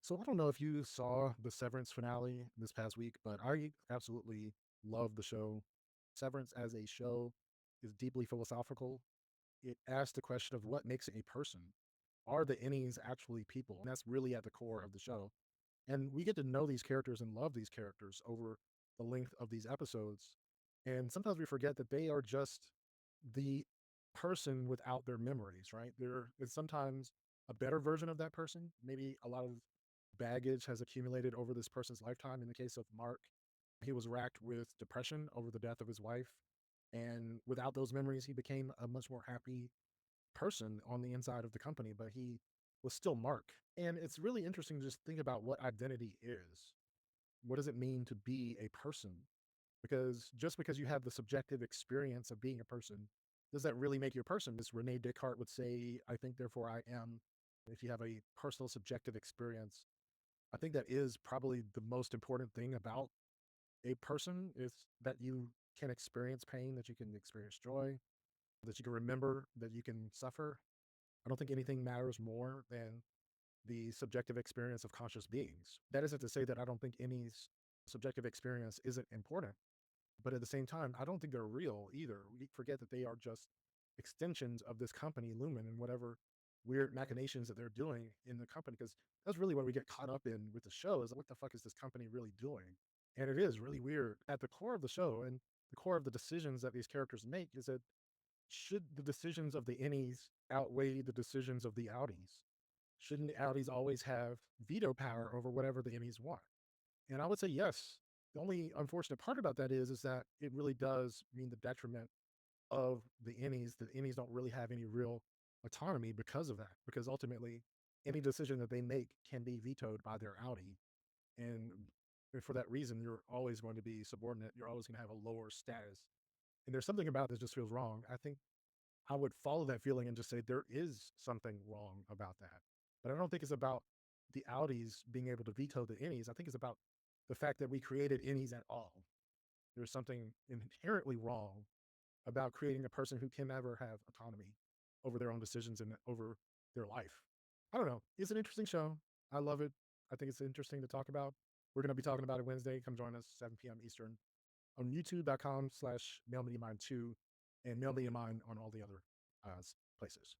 So I don't know if you saw the Severance finale this past week, but I absolutely love the show. Severance as a show is deeply philosophical. It asks the question of what makes a person. Are the innings actually people? And that's really at the core of the show. And we get to know these characters and love these characters over the length of these episodes. And sometimes we forget that they are just the person without their memories, right? There is sometimes a better version of that person. Maybe a lot of baggage has accumulated over this person's lifetime. In the case of Mark, he was racked with depression over the death of his wife. And without those memories, he became a much more happy person on the inside of the company, but he was still Mark. And it's really interesting to just think about what identity is. What does it mean to be a person? Because just because you have the subjective experience of being a person, does that really make you a person? As Rene Descartes would say, I think, therefore I am. If you have a personal subjective experience, I think that is probably the most important thing about a person is that you can experience pain, that you can experience joy, that you can remember, that you can suffer. I don't think anything matters more than the subjective experience of conscious beings. That isn't to say that I don't think any subjective experience isn't important, but at the same time, I don't think they're real either. We forget that they are just extensions of this company, Lumen, and whatever weird machinations that they're doing in the company. Because that's really what we get caught up in with the show is what the fuck is this company really doing? And it is really weird. At the core of the show and the core of the decisions that these characters make is that should the decisions of the innies outweigh the decisions of the outies? Shouldn't the outies always have veto power over whatever the innies want? And I would say yes. The only unfortunate part about that is that it really does mean the detriment of the innies. The innies don't really have any real autonomy because of that, because ultimately any decision that they make can be vetoed by their outie. And for that reason, you're always going to be subordinate. You're always going to have a lower status. And there's something about this just feels wrong. I think I would follow that feeling and just say there is something wrong about that. But I don't think it's about the outies being able to veto the innies. I think it's about the fact that we created innies at all. There's something inherently wrong about creating a person who can never have autonomy over their own decisions and over their life. I don't know. It's an interesting show. I love it. I think it's interesting to talk about. We're going to be talking about it Wednesday. Come join us, 7 p.m. Eastern on youtube.com/mailmediamine2 and mailmediamine on all the other places.